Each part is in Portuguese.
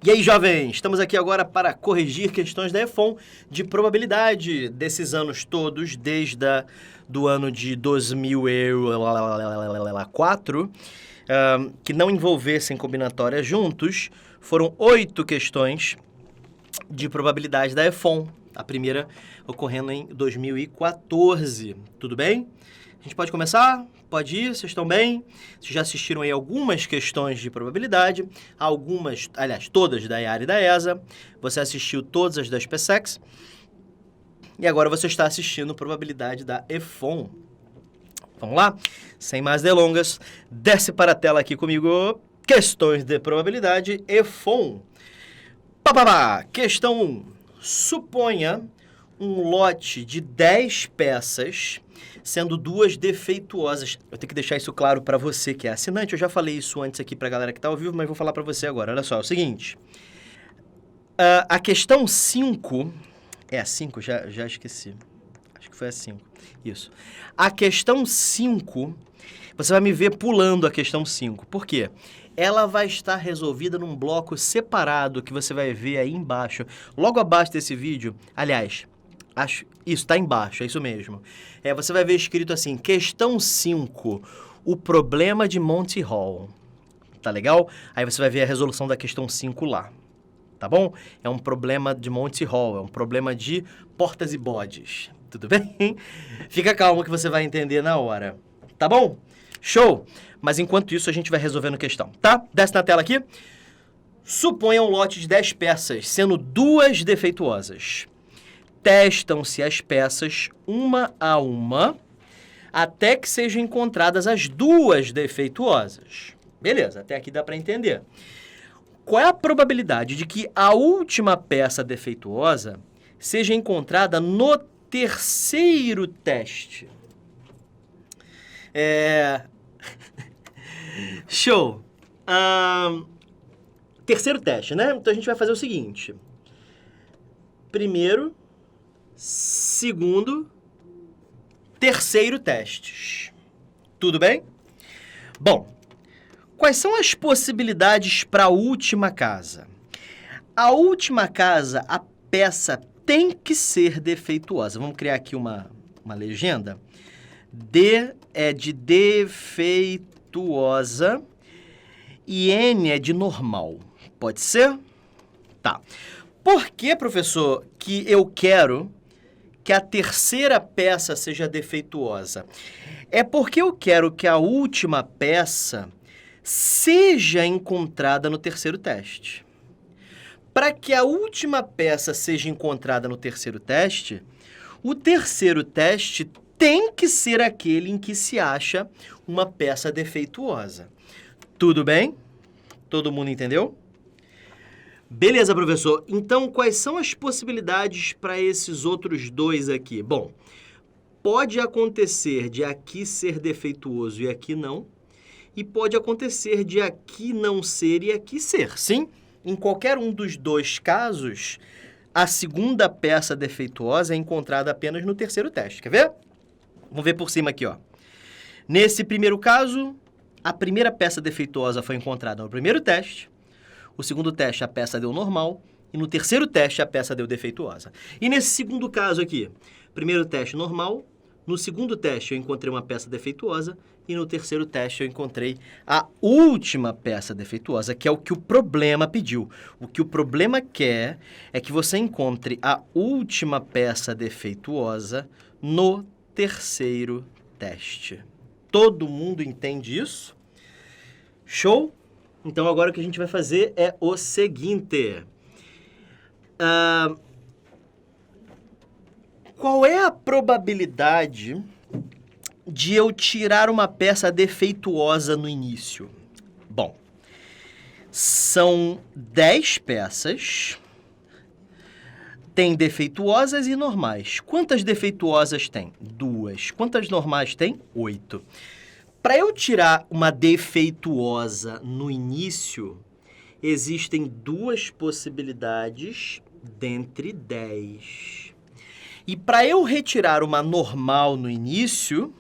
E aí, jovens, estamos aqui agora para corrigir questões da EFON de probabilidade desses anos todos, desde do ano de 2004, que não envolvessem combinatórias juntos. Foram 8 questões de probabilidade da EFON, a primeira ocorrendo em 2014. Tudo bem? A gente pode começar? Pode ir? Vocês estão bem? Vocês já assistiram aí algumas questões de probabilidade, algumas, aliás, todas da IAR e da ESA. Você assistiu todas as da SpaceX. E agora você está assistindo probabilidade da EFON. Vamos lá? Sem mais delongas, desce para a tela aqui comigo. Questões de probabilidade EFON. Questão 1. Suponha um lote de 10 peças, sendo 2 defeituosas. Eu tenho que deixar isso claro para você que é assinante. Eu já falei isso antes aqui para a galera que está ao vivo, mas vou falar para você agora. Olha só, é o seguinte. A questão 5... É a 5? Já esqueci. Acho que foi a 5. Isso. A questão 5, você vai me ver pulando a questão 5. Por quê? Ela vai estar resolvida num bloco separado que você vai ver aí embaixo. Logo abaixo desse vídeo, aliás... Isso, está embaixo, é isso mesmo. Você vai ver escrito assim, questão 5, o problema de Monty Hall. Tá legal? Aí você vai ver a resolução da questão 5 lá. Tá bom? É um problema de Monty Hall, é um problema de portas e bodes. Tudo bem? Fica calmo que você vai entender na hora. Tá bom? Show! Mas enquanto isso, a gente vai resolvendo a questão, tá? Desce na tela aqui. Suponha um lote de 10 peças, sendo 2 defeituosas. Testam-se as peças uma a uma até que sejam encontradas as 2 defeituosas. Beleza, até aqui dá para entender. Qual é a probabilidade de que a última peça defeituosa seja encontrada no terceiro teste? Show! Terceiro teste, né? Então a gente vai fazer o seguinte. Primeiro... Segundo, terceiro testes. Tudo bem? Bom, quais são as possibilidades para a última casa? A última casa, a peça tem que ser defeituosa. Vamos criar aqui uma legenda. D é de defeituosa e N é de normal. Pode ser? Tá. Por que, professor, que eu quero que a terceira peça seja defeituosa? É porque eu quero que a última peça seja encontrada no terceiro teste. Para que a última peça seja encontrada no terceiro teste, o terceiro teste tem que ser aquele em que se acha uma peça defeituosa. Tudo bem? Todo mundo entendeu? Beleza, professor. Então, quais são as possibilidades para esses outros 2 aqui? Bom, pode acontecer de aqui ser defeituoso e aqui não. E pode acontecer de aqui não ser e aqui ser. Sim, em qualquer um dos 2 casos, a segunda peça defeituosa é encontrada apenas no terceiro teste. Quer ver? Vamos ver por cima aqui, ó. Nesse primeiro caso, a primeira peça defeituosa foi encontrada no primeiro teste. O segundo teste, a peça deu normal. E no terceiro teste, a peça deu defeituosa. E nesse segundo caso aqui, primeiro teste normal. No segundo teste, eu encontrei uma peça defeituosa. E no terceiro teste, eu encontrei a última peça defeituosa, que é o que o problema pediu. O que o problema quer é que você encontre a última peça defeituosa no terceiro teste. Todo mundo entende isso? Show? Então, agora o que a gente vai fazer é o seguinte. Qual é a probabilidade de eu tirar uma peça defeituosa no início? Bom, são 10 peças. Tem defeituosas e normais. Quantas defeituosas tem? 2. Quantas normais tem? 8. Para eu tirar uma defeituosa no início, existem 2 possibilidades dentre 10. E para eu retirar uma normal no início,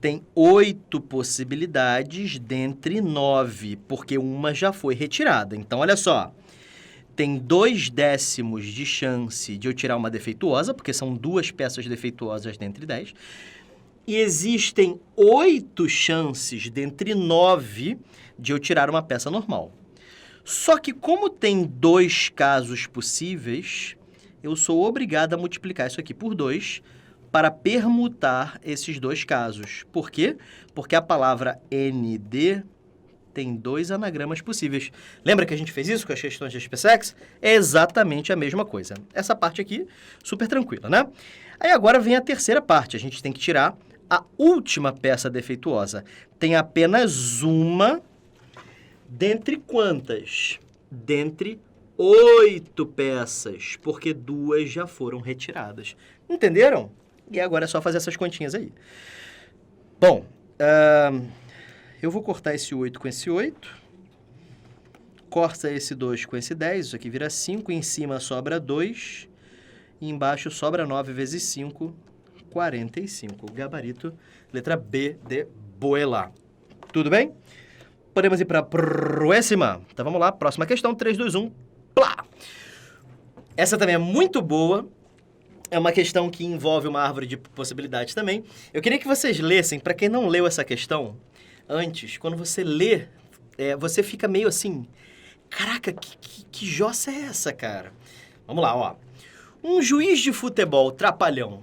tem 8 possibilidades dentre 9, porque uma já foi retirada. Então, olha só, tem 2/10 de chance de eu tirar uma defeituosa, porque são 2 peças defeituosas dentre 10. E existem 8 chances dentre 9 de eu tirar uma peça normal. Só que como tem 2 casos possíveis, eu sou obrigado a multiplicar isso aqui por 2 para permutar esses 2 casos. Por quê? Porque a palavra ND tem 2 anagramas possíveis. Lembra que a gente fez isso com as questões de SpaceX? É exatamente a mesma coisa. Essa parte aqui, super tranquila, né? Aí agora vem a terceira parte. A gente tem que tirar a última peça defeituosa. Tem apenas uma dentre quantas? Dentre 8 peças, porque 2 já foram retiradas. Entenderam? E agora é só fazer essas continhas aí. Bom, eu vou cortar esse 8 com esse 8. Corta esse 2 com esse 10. Isso aqui vira 5. Em cima sobra 2. E embaixo sobra 9 vezes 5, 45. Gabarito, letra B de Boela. Tudo bem? Podemos ir para a próxima. Então vamos lá, próxima questão. 3, 2, 1, plá! Essa também é muito boa. É uma questão que envolve uma árvore de possibilidades também. Eu queria que vocês lessem, para quem não leu essa questão antes, quando você lê, você fica meio assim, caraca, que jossa é essa, cara? Vamos lá, ó. Um juiz de futebol trapalhão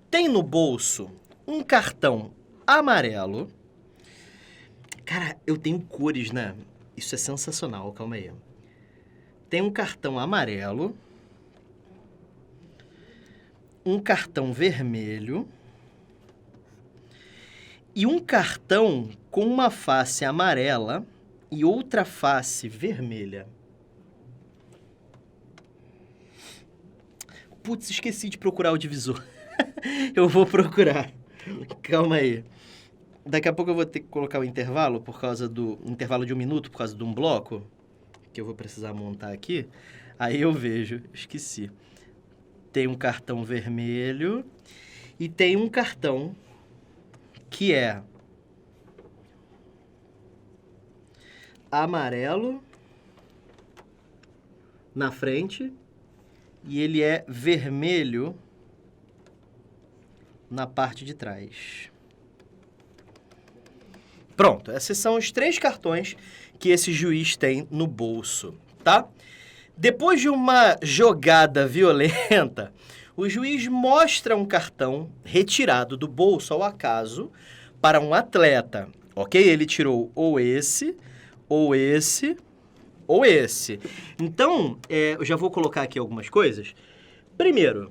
tem no bolso um cartão amarelo. Cara, eu tenho cores, né? Isso é sensacional, calma aí. Tem um cartão amarelo, um cartão vermelho e um cartão com uma face amarela e outra face vermelha. Putz, esqueci de procurar o divisor. Eu vou procurar. Calma aí. Daqui a pouco eu vou ter que colocar o intervalo por causa do... intervalo de 1 minuto por causa de um bloco que eu vou precisar montar aqui. Aí eu vejo. Esqueci. Tem um cartão vermelho e tem um cartão que é amarelo na frente e ele é vermelho na parte de trás. Pronto, esses são os 3 cartões que esse juiz tem no bolso, tá? Depois de uma jogada violenta, o juiz mostra um cartão retirado do bolso ao acaso para um atleta, ok? Ele tirou ou esse, ou esse, ou esse. Então, eu já vou colocar aqui algumas coisas. Primeiro,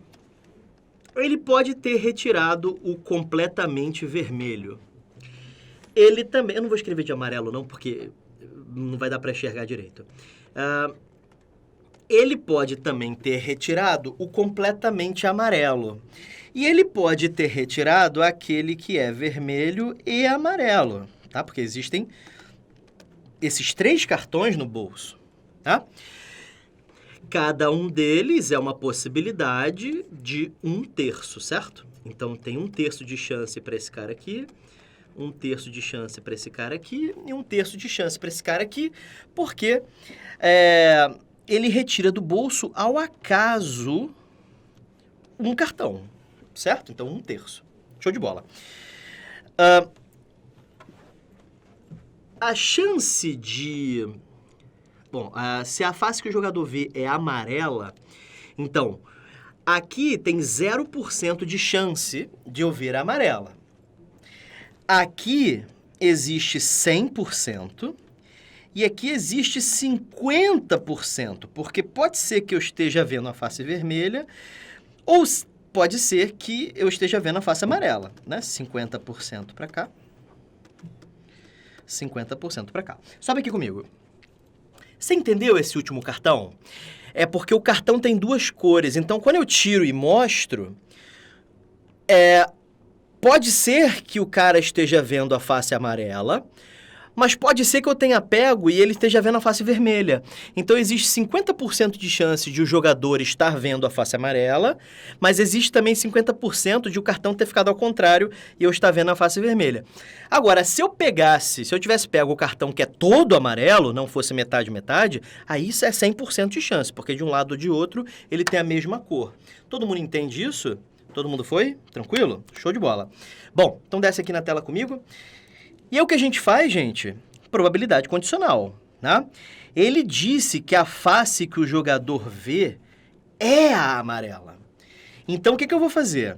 ele pode ter retirado o completamente vermelho. Ele também... Eu não vou escrever de amarelo, não, porque não vai dar para enxergar direito. Ele pode também ter retirado o completamente amarelo. E ele pode ter retirado aquele que é vermelho e amarelo, tá? Porque existem esses 3 cartões no bolso, tá? Cada um deles é uma possibilidade de 1/3, certo? Então, tem 1/3 de chance para esse cara aqui, 1/3 de chance para esse cara aqui e 1/3 de chance para esse cara aqui, porque ele retira do bolso ao acaso um cartão, certo? Então, 1/3. Show de bola. A chance de... Bom, se a face que o jogador vê é amarela, então, aqui tem 0% de chance de eu ver a amarela. Aqui existe 100%. E aqui existe 50%, porque pode ser que eu esteja vendo a face vermelha, ou pode ser que eu esteja vendo a face amarela, né? 50% para cá, 50% para cá. Sobe aqui comigo. Você entendeu esse último cartão? É porque o cartão tem 2 cores, então quando eu tiro e mostro, pode ser que o cara esteja vendo a face amarela, Mas pode ser que eu tenha pego e ele esteja vendo a face vermelha. Então, existe 50% de chance de o jogador estar vendo a face amarela, mas existe também 50% de o cartão ter ficado ao contrário e eu estar vendo a face vermelha. Agora, se eu tivesse pego o cartão que é todo amarelo, não fosse metade, aí isso é 100% de chance, porque de um lado ou de outro ele tem a mesma cor. Todo mundo entende isso? Todo mundo foi? Tranquilo? Show de bola. Bom, então desce aqui na tela comigo. E é o que a gente faz, gente? Probabilidade condicional, né? Ele disse que a face que o jogador vê é a amarela. Então, o que eu vou fazer?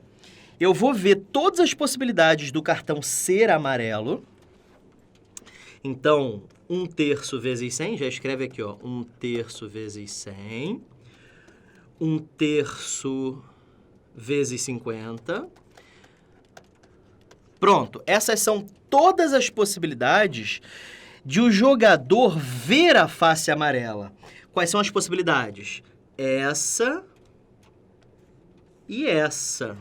Eu vou ver todas as possibilidades do cartão ser amarelo. Então, 1/3 vezes 100, já escreve aqui, ó, 1/3 vezes 100. 1/3 vezes 50. Pronto, essas são todas as possibilidades de o jogador ver a face amarela. Quais são as possibilidades? Essa e essa,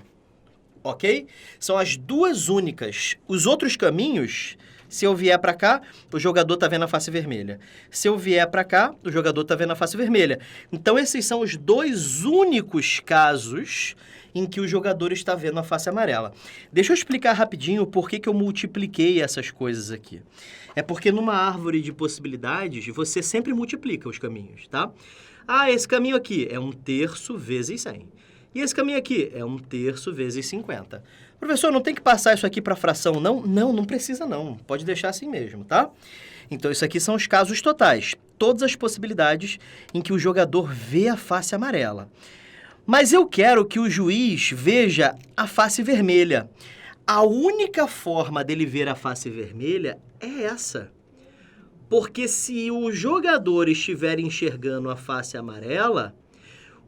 ok? São as duas únicas. Os outros caminhos, se eu vier para cá, o jogador está vendo a face vermelha. Se eu vier para cá, o jogador está vendo a face vermelha. Então, esses são os dois únicos casos em que o jogador está vendo a face amarela. Deixa eu explicar rapidinho por que eu multipliquei essas coisas aqui. É porque numa árvore de possibilidades, você sempre multiplica os caminhos, tá? Ah, esse caminho aqui é 1/3 vezes 100. E esse caminho aqui é 1/3 vezes 50. Professor, não tem que passar isso aqui para fração, não? Não precisa não. Pode deixar assim mesmo, tá? Então, isso aqui são os casos totais. Todas as possibilidades em que o jogador vê a face amarela. Mas eu quero que o juiz veja a face vermelha. A única forma dele ver a face vermelha é essa. Porque se o jogador estiver enxergando a face amarela,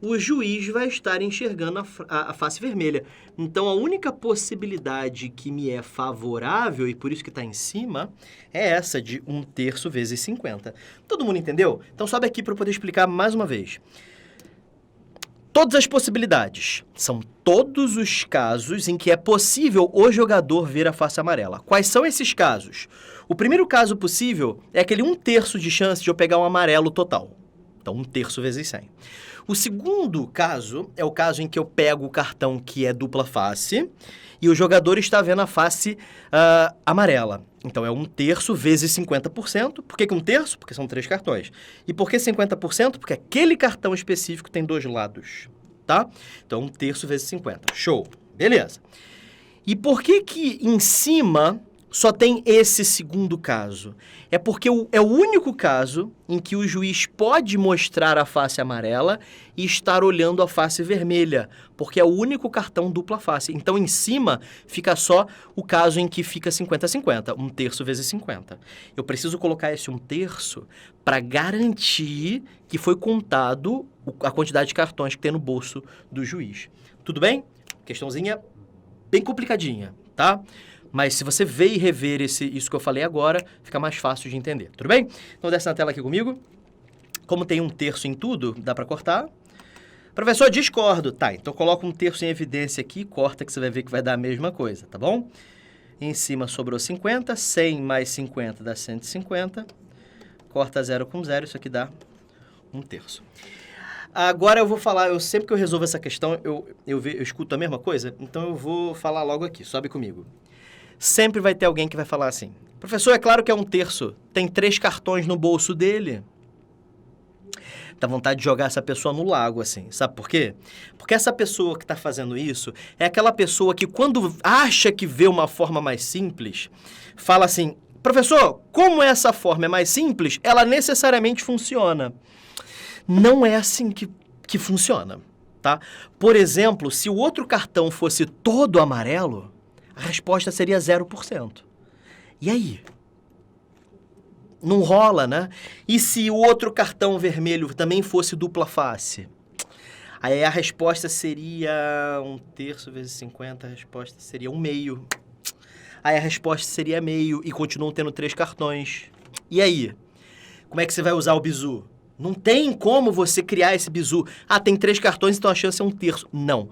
o juiz vai estar enxergando a face vermelha. Então, a única possibilidade que me é favorável, e por isso que está em cima, é essa de 1/3 vezes 50. Todo mundo entendeu? Então, sobe aqui para eu poder explicar mais uma vez. Todas as possibilidades são todos os casos em que é possível o jogador ver a face amarela. Quais são esses casos? O primeiro caso possível é aquele 1/3 de chance de eu pegar um amarelo total. Então, 1/3 vezes 100. O segundo caso é o caso em que eu pego o cartão que é dupla face e o jogador está vendo a face amarela. Então, é 1/3 vezes 50%. Por que 1/3? Porque são 3 cartões. E por que 50%? Porque aquele cartão específico tem 2 lados, tá? Então, 1/3 vezes 50. Show. Beleza. E por que em cima só tem esse segundo caso? É porque é o único caso em que o juiz pode mostrar a face amarela e estar olhando a face vermelha, porque é o único cartão dupla face. Então, em cima, fica só o caso em que fica 50-50, 1/3 vezes 50. Eu preciso colocar esse 1/3 para garantir que foi contado a quantidade de cartões que tem no bolso do juiz. Tudo bem? Questãozinha bem complicadinha, tá? Mas se você ver e rever isso que eu falei agora, fica mais fácil de entender, tudo bem? Então desce na tela aqui comigo. Como tem 1/3 em tudo, dá para cortar. Professor, discordo. Tá, então coloca 1/3 em evidência aqui, corta que você vai ver que vai dar a mesma coisa, tá bom? Em cima sobrou 50, 100 mais 50 dá 150. Corta 0 com 0, isso aqui dá 1/3. Agora eu vou falar, sempre que eu resolvo essa questão, eu escuto a mesma coisa, então eu vou falar logo aqui, sobe comigo. Sempre vai ter alguém que vai falar assim, professor, é claro que é 1/3, tem 3 cartões no bolso dele. Dá vontade de jogar essa pessoa no lago, assim, sabe por quê? Porque essa pessoa que está fazendo isso é aquela pessoa que quando acha que vê uma forma mais simples, fala assim, professor, como essa forma é mais simples, ela necessariamente funciona. Não é assim que funciona, tá? Por exemplo, se o outro cartão fosse todo amarelo, a resposta seria 0%. E aí? Não rola, né? E se o outro cartão vermelho também fosse dupla face? Aí a resposta seria 1/3 vezes 50, a resposta seria 1/2. Aí a resposta seria meio e continuam tendo 3 cartões. E aí? Como é que você vai usar o bizu? Não tem como você criar esse bizu. Ah, tem 3 cartões, então a chance é 1/3. Não.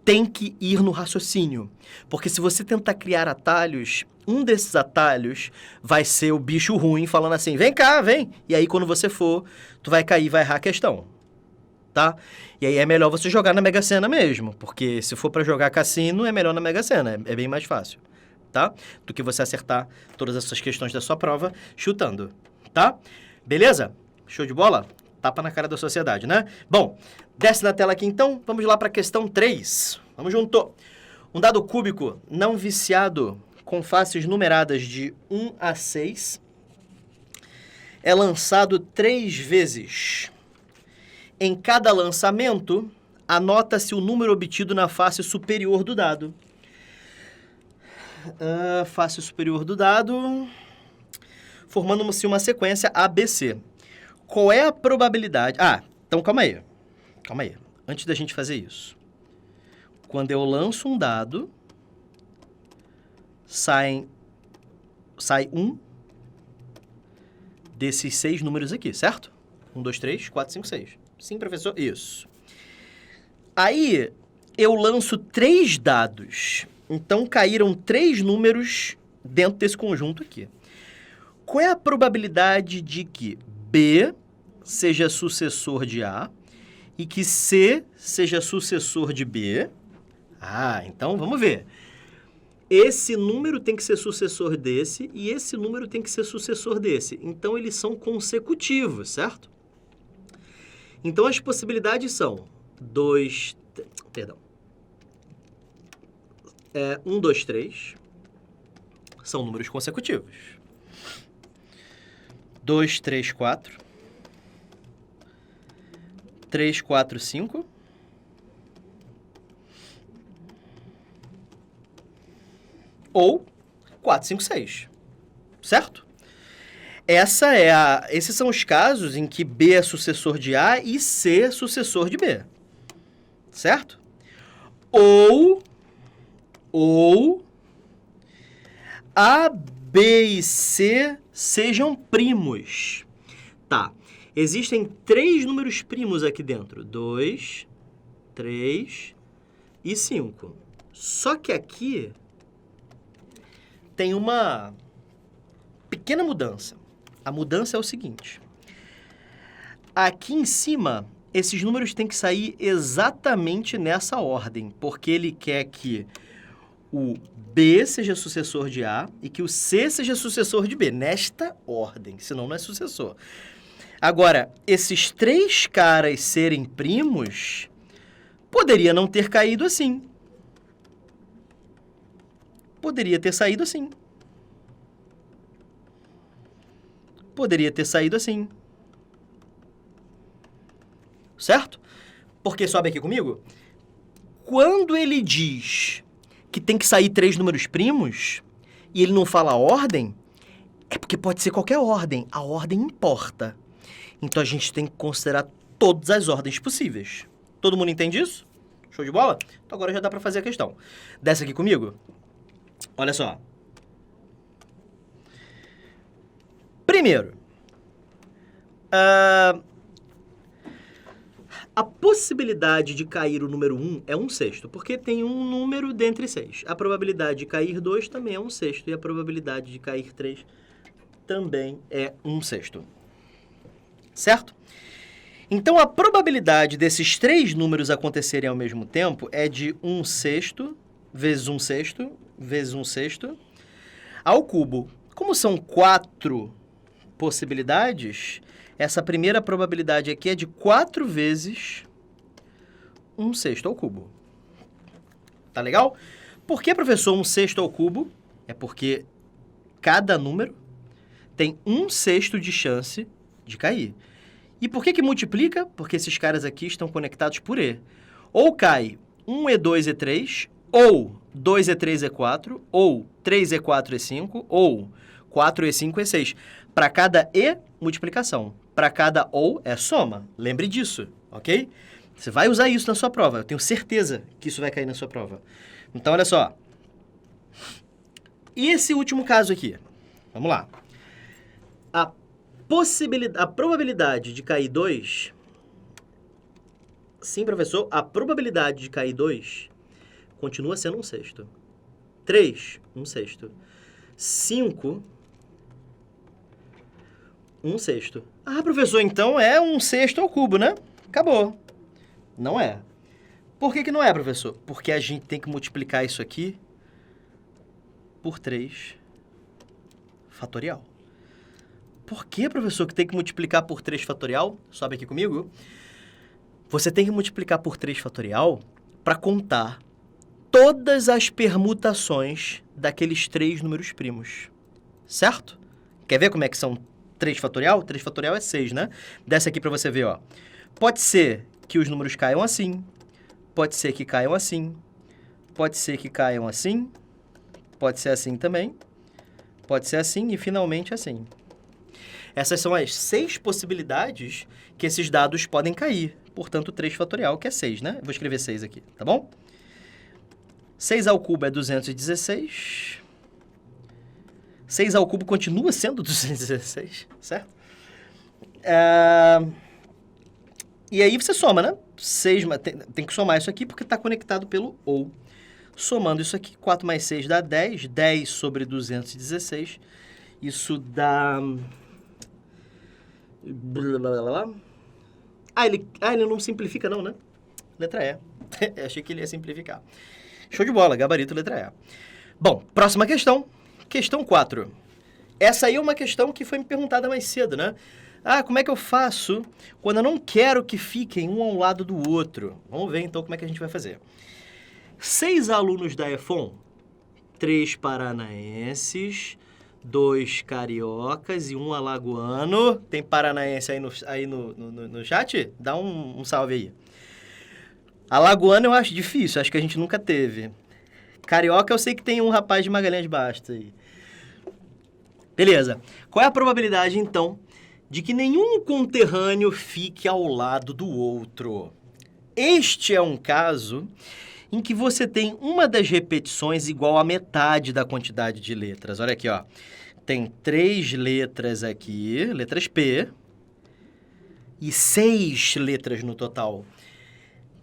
tem que ir no raciocínio. Porque se você tentar criar atalhos, um desses atalhos vai ser o bicho ruim falando assim, vem cá, vem. E aí quando você for, tu vai cair e vai errar a questão. Tá? E aí é melhor você jogar na Mega Sena mesmo. Porque se for para jogar cassino, é melhor na Mega Sena. É bem mais fácil. Tá? Do que você acertar todas essas questões da sua prova chutando. Tá? Beleza? Show de bola? Tapa na cara da sociedade, né? Bom, desce na tela aqui então, vamos lá para a questão 3. Vamos junto. Um dado cúbico não viciado com faces numeradas de 1 a 6 é lançado 3 vezes. Em cada lançamento, anota-se o número obtido na face superior do dado. Face superior do dado, formando-se uma sequência ABC. Qual é a probabilidade... então calma aí. Calma aí. Antes da gente fazer isso. Quando eu lanço um dado, sai um desses 6 números aqui, certo? 1, 2, 3, 4, 5, 6. Sim, professor? Isso. Aí, eu lanço 3 dados. Então, caíram 3 números dentro desse conjunto aqui. Qual é a probabilidade de que B seja sucessor de A e que C seja sucessor de B? Então vamos ver. Esse número tem que ser sucessor desse e esse número tem que ser sucessor desse. Então, eles são consecutivos, certo? Então, as possibilidades são 1, 2, 3 são números consecutivos. 2, 3, 4. 3, 4, 5. Ou 4, 5, 6. Certo? Esses são os casos em que B é sucessor de A e C é sucessor de B. Certo? Ou A, B e C sejam primos. Tá. Existem 3 números primos aqui dentro. 2, 3 e 5. Só que aqui tem uma pequena mudança. A mudança é o seguinte. Aqui em cima, esses números têm que sair exatamente nessa ordem, porque ele quer que o B seja sucessor de A e que o C seja sucessor de B, nesta ordem, senão não é sucessor. Agora, esses 3 caras serem primos, poderia não ter caído assim. Poderia ter saído assim. Poderia ter saído assim. Certo? Porque sobe aqui comigo. Quando ele diz que tem que sair 3 números primos, e ele não fala a ordem, é porque pode ser qualquer ordem. A ordem importa. Então, a gente tem que considerar todas as ordens possíveis. Todo mundo entende isso? Show de bola? Então, agora já dá para fazer a questão. Desce aqui comigo. Olha só. Primeiro, a possibilidade de cair o número 1 é 1/6, porque tem um número dentre 6. A probabilidade de cair 2 também é 1/6, e a probabilidade de cair 3 também é 1/6. Certo? Então, a probabilidade desses 3 números acontecerem ao mesmo tempo é de 1/6 vezes 1/6 vezes 1/6 ao cubo. Como são 4 possibilidades, essa primeira probabilidade aqui é de 4 vezes 1/6 ao cubo. Tá legal? Por que, professor, 1/6 ao cubo? É porque cada número tem 1/6 de chance de cair. E por que multiplica? Porque esses caras aqui estão conectados por E. Ou cai 1E2E3, ou 2E3E4, ou 3E4E5, ou 4E5E6. Para cada E, multiplicação. Para cada OU, é soma. Lembre disso, ok? Você vai usar isso na sua prova. Eu tenho certeza que isso vai cair na sua prova. Então, olha só. E esse último caso aqui? Vamos lá. A probabilidade de cair 2... Sim, professor, a probabilidade de cair 2 continua sendo 1/6. 3, 1/6. 5, 1/6. Ah, professor, então é 1/6 ao cubo, né? Acabou. Não é. Por que não é, professor? Porque a gente tem que multiplicar isso aqui por 3 fatorial. Por que, professor, que tem que multiplicar por 3 fatorial? Sobe aqui comigo. Você tem que multiplicar por 3 fatorial para contar todas as permutações daqueles 3 números primos. Certo? Quer ver como é que são 3 fatorial? 3 fatorial é 6, né? Desce aqui para você ver, ó. Pode ser que os números caiam assim, pode ser que caiam assim, pode ser que caiam assim, pode ser assim também, pode ser assim e finalmente assim. Essas são as 6 possibilidades que esses dados podem cair. Portanto, 3 fatorial, que é 6, né? Vou escrever 6 aqui, tá bom? 6 ao cubo é 216. 6 ao cubo continua sendo 216, certo? E aí você soma, né? 6, tem que somar isso aqui porque está conectado pelo ou. Somando isso aqui, 4 mais 6 dá 10. 10 sobre 216. Isso dá... ele não simplifica não, né? Letra E. Achei que ele ia simplificar. Show de bola, gabarito letra E. Bom, próxima questão. Questão 4. Essa aí é uma questão que foi me perguntada mais cedo, né? Ah, como é que eu faço quando eu não quero que fiquem um ao lado do outro? Vamos ver então como é que a gente vai fazer. 6 alunos da EFON, 3 paranaenses, 2 cariocas e 1 alagoano. Tem paranaense aí no chat? Dá um salve aí. Alagoano eu acho difícil, acho que a gente nunca teve. Carioca eu sei que tem um rapaz de Magalhães Bastos aí. Beleza. Qual é a probabilidade, então, de que nenhum conterrâneo fique ao lado do outro? Este é um caso em que você tem uma das repetições igual a metade da quantidade de letras. Olha aqui, ó. Tem 3 letras aqui, letras P, e 6 letras no total.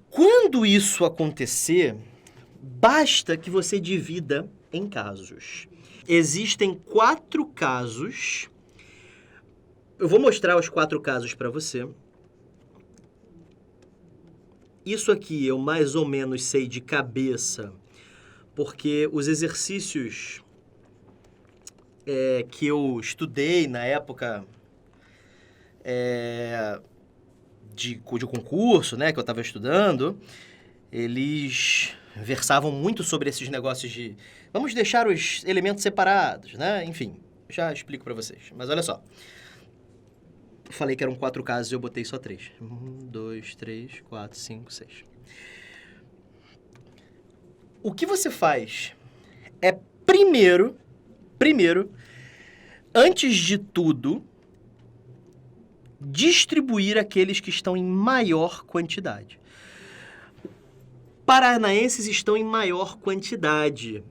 Quando isso acontecer, basta que você divida em casos. Existem 4 casos. Eu vou mostrar os 4 casos para você. Isso aqui eu mais ou menos sei de cabeça, porque os exercícios que eu estudei na época de concurso, né, que eu estava estudando, eles versavam muito sobre esses negócios de vamos deixar os elementos separados, né? Enfim, já explico para vocês. Mas olha só. Eu falei que eram 4 casos e eu botei só 3. 1, 2, 3, 4, 5, 6. O que você faz é primeiro, antes de tudo, distribuir aqueles que estão em maior quantidade. Paranaenses estão em maior quantidade.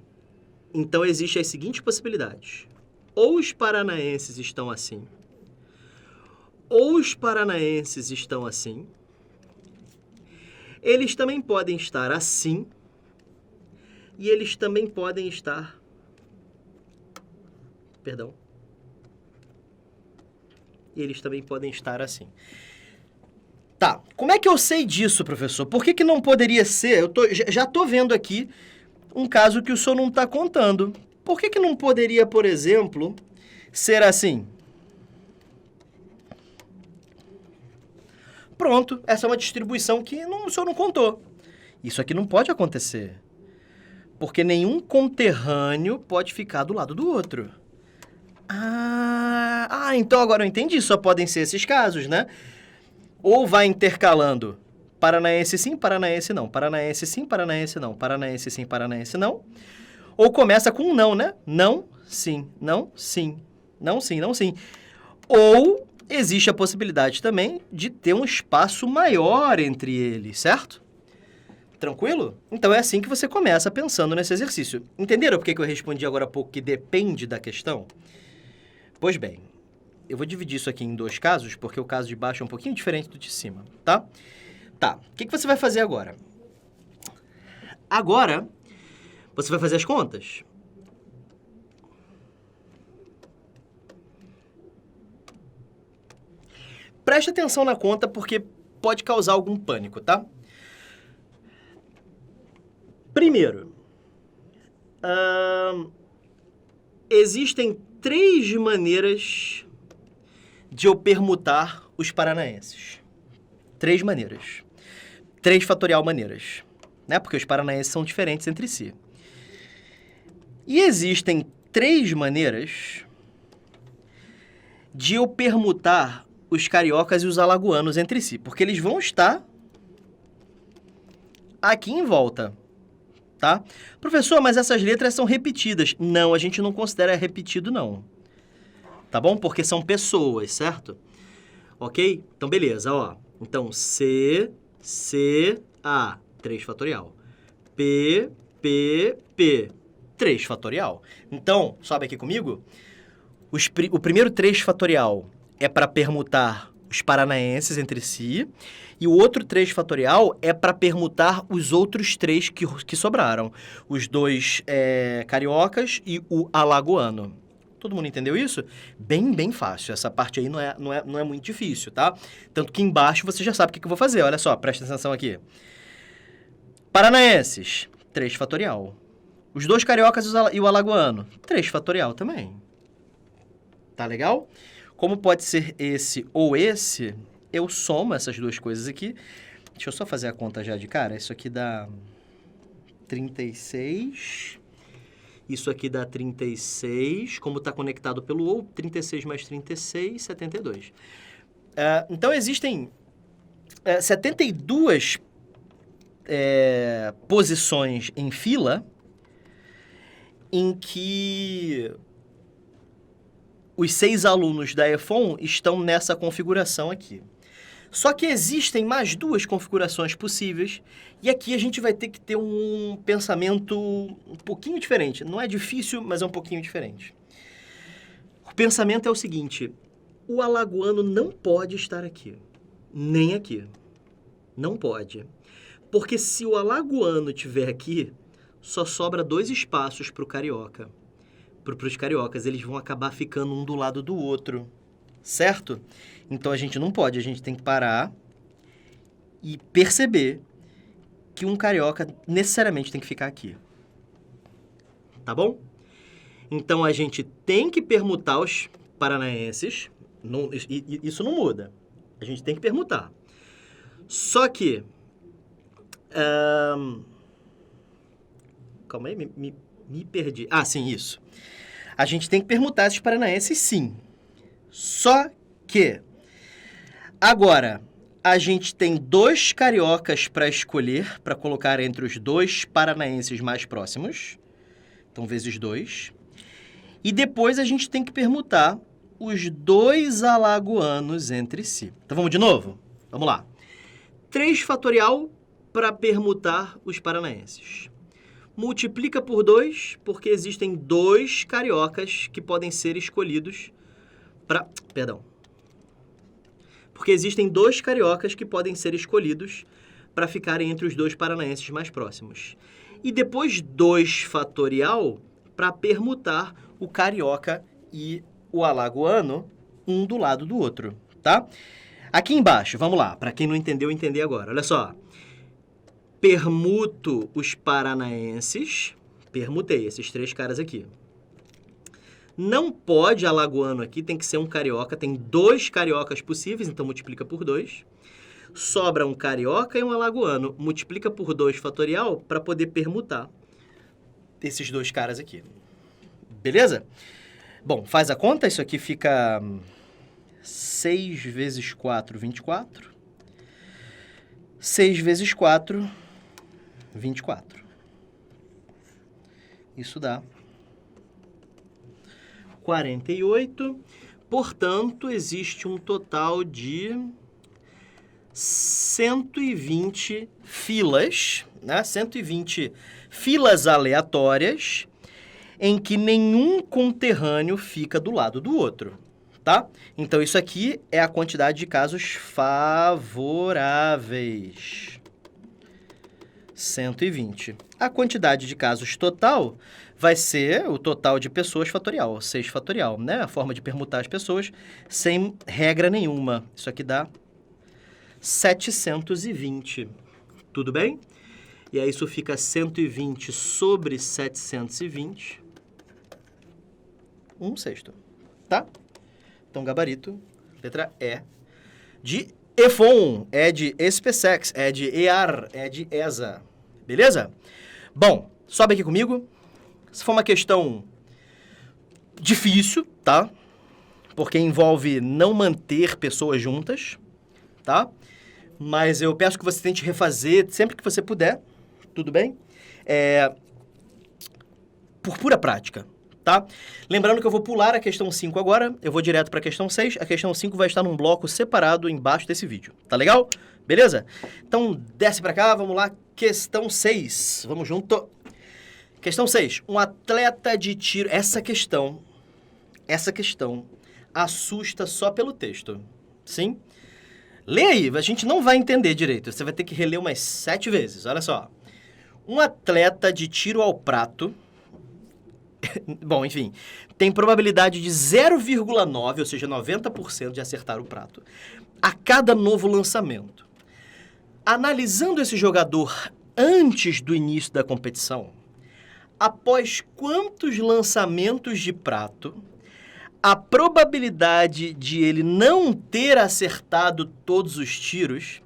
Então, existem as seguintes possibilidades. Ou os paranaenses estão assim, ou os paranaenses estão assim. Eles também podem estar assim, e eles também podem estar... Perdão. E eles também podem estar assim. Tá, como é que eu sei disso, professor? Por que não poderia ser? Já estou vendo aqui um caso que o senhor não está contando. Por que não poderia, por exemplo, ser assim? Pronto, essa é uma distribuição que o senhor não contou. Isso aqui não pode acontecer. Porque nenhum conterrâneo pode ficar do lado do outro. Então agora eu entendi. Só podem ser esses casos, né? Ou vai intercalando paranaense sim, paranaense não. Paranaense sim, paranaense não. Paranaense sim, paranaense não. Ou começa com um não, né? Não, sim, não, sim. Não, sim, não, sim. Ou existe a possibilidade também de ter um espaço maior entre eles, certo? Tranquilo? Então é assim que você começa pensando nesse exercício. Entenderam por que eu respondi agora há pouco que depende da questão? Pois bem, eu vou dividir isso aqui em 2 casos, porque o caso de baixo é um pouquinho diferente do de cima, tá? Tá, o que você vai fazer agora? Agora, você vai fazer as contas. Preste atenção na conta, porque pode causar algum pânico, tá? Primeiro, existem 3 maneiras de eu permutar os paranaenses. 3 maneiras. 3 fatorial maneiras, né? Porque os paranaenses são diferentes entre si. E existem 3 maneiras de eu permutar os cariocas e os alagoanos entre si, porque eles vão estar aqui em volta, tá? Professor, mas essas letras são repetidas. Não, a gente não considera repetido, não. Tá bom? Porque são pessoas, certo? Ok? Então, beleza, ó. Então, C, A, 3 fatorial. P, 3 fatorial. Então, sobe aqui comigo. O primeiro 3 fatorial é para permutar os paranaenses entre si, e o outro 3 fatorial é para permutar os outros 3 que sobraram. Os 2 cariocas e o alagoano. Todo mundo entendeu isso? Bem fácil. Essa parte aí não é muito difícil, tá? Tanto que embaixo você já sabe o que eu vou fazer. Olha só, presta atenção aqui. Paranaenses, 3 fatorial. Os 2 cariocas e o alagoano, 3 fatorial também. Tá legal? Como pode ser esse ou esse, eu somo essas 2 coisas aqui. Deixa eu só fazer a conta já de cara. Isso aqui dá 36. Isso aqui dá 36. Como está conectado pelo ou, 36 mais 36, 72. Então, existem 72 posições em fila em que os 6 alunos da EFON estão nessa configuração aqui. Só que existem mais 2 configurações possíveis, e aqui a gente vai ter que ter um pensamento um pouquinho diferente. Não é difícil, mas é um pouquinho diferente. O pensamento é o seguinte: o alagoano não pode estar aqui, nem aqui. Não pode. Porque se o alagoano estiver aqui, só sobra 2 espaços para o carioca. Para os cariocas, eles vão acabar ficando um do lado do outro, certo? Então, a gente não pode, a gente tem que parar e perceber que um carioca necessariamente tem que ficar aqui. Tá bom? Então, a gente tem que permutar os paranaenses, isso não muda, a gente tem que permutar. Só que, calma aí, me perdi. Ah, sim, isso. A gente tem que permutar esses paranaenses, sim. Só que, agora, a gente tem 2 cariocas para escolher, para colocar entre os 2 paranaenses mais próximos. Então, vezes 2. E depois a gente tem que permutar os 2 alagoanos entre si. Então, vamos de novo? Vamos lá. 3 fatorial para permutar os paranaenses. Multiplica por 2, porque existem 2 cariocas que podem ser escolhidos para... Perdão. Porque existem 2 cariocas que podem ser escolhidos para ficarem entre os 2 paranaenses mais próximos. E depois 2 fatorial para permutar o carioca e o alagoano, um do lado do outro, tá? Aqui embaixo, vamos lá, para quem não entendeu, entender agora. Olha só. Permuto os paranaenses, permutei esses 3 caras aqui. Não pode alagoano aqui, tem que ser um carioca, tem 2 cariocas possíveis, então multiplica por 2. Sobra um carioca e um alagoano, multiplica por 2 fatorial para poder permutar esses 2 caras aqui. Beleza? Bom, faz a conta, isso aqui fica 6 vezes 4, 24. 6 vezes 4, 24. Isso dá 48. Portanto, existe um total de 120 filas, né? 120 filas aleatórias em que nenhum conterrâneo fica do lado do outro, tá? Então, isso aqui é a quantidade de casos favoráveis. 120. A quantidade de casos total vai ser o total de pessoas fatorial, 6 fatorial, né? A forma de permutar as pessoas sem regra nenhuma. Isso aqui dá 720. Tudo bem? E aí isso fica 120 sobre 720. 1/6, tá? Então, gabarito, letra E, de EFON, é de SPSEX, é de EAR, é de ESA. Beleza? Bom, sobe aqui comigo. Essa foi uma questão difícil, tá? Porque envolve não manter pessoas juntas, tá? Mas eu peço que você tente refazer sempre que você puder, tudo bem? Por pura prática, tá? Lembrando que eu vou pular a questão 5 agora, eu vou direto para a questão 6. A questão 5 vai estar num bloco separado embaixo desse vídeo, tá legal? Beleza? Então, desce para cá, vamos lá. Questão 6, vamos junto. Questão 6. Um atleta de tiro... Essa questão assusta só pelo texto, sim? Lê aí, a gente não vai entender direito. Você vai ter que reler umas 7 vezes, olha só. Um atleta de tiro ao prato... Bom, enfim, tem probabilidade de 0,9, ou seja, 90% de acertar o prato, a cada novo lançamento. Analisando esse jogador antes do início da competição, após quantos lançamentos de prato, a probabilidade de ele não ter acertado todos os tiros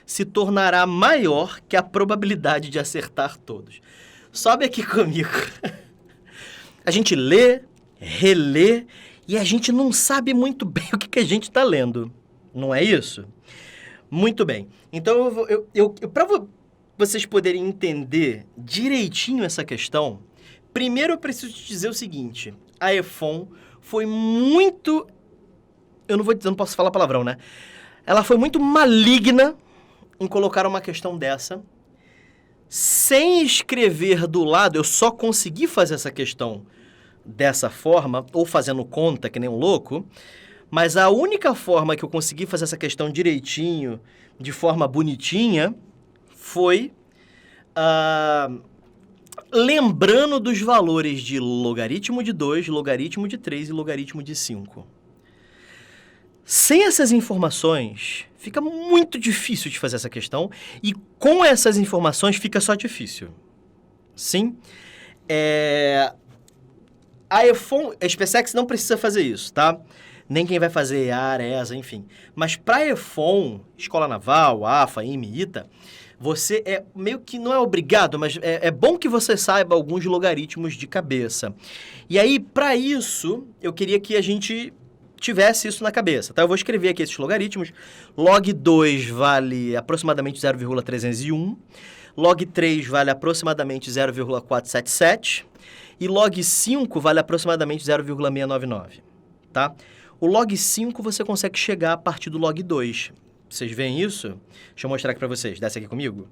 se tornará maior que a probabilidade de acertar todos. Sobe aqui comigo. A gente lê, relê, e a gente não sabe muito bem o que a gente está lendo. Não é isso? Muito bem. Então, para vocês poderem entender direitinho essa questão, primeiro eu preciso te dizer o seguinte. A EFON foi muito... Eu não posso falar palavrão, né? Ela foi muito maligna em colocar uma questão dessa. Sem escrever do lado, eu só consegui fazer essa questão dessa forma, ou fazendo conta, que nem um louco, mas a única forma que eu consegui fazer essa questão direitinho, de forma bonitinha, foi lembrando dos valores de logaritmo de 2, logaritmo de 3 e logaritmo de 5. Sem essas informações, fica muito difícil de fazer essa questão, e com essas informações fica só difícil. Sim? A EFON, a SpaceX não precisa fazer isso, tá? Nem quem vai fazer EAR, ESA, enfim. Mas para EFON, Escola Naval, AFA, IME, ITA, você meio que não é obrigado, mas é bom que você saiba alguns logaritmos de cabeça. E aí, para isso, eu queria que a gente tivesse isso na cabeça, tá? Eu vou escrever aqui esses logaritmos. Log 2 vale aproximadamente 0,301. Log 3 vale aproximadamente 0,477. E log 5 vale aproximadamente 0,699, tá? O log 5 você consegue chegar a partir do log 2. Vocês veem isso? Deixa eu mostrar aqui para vocês. Desce aqui comigo.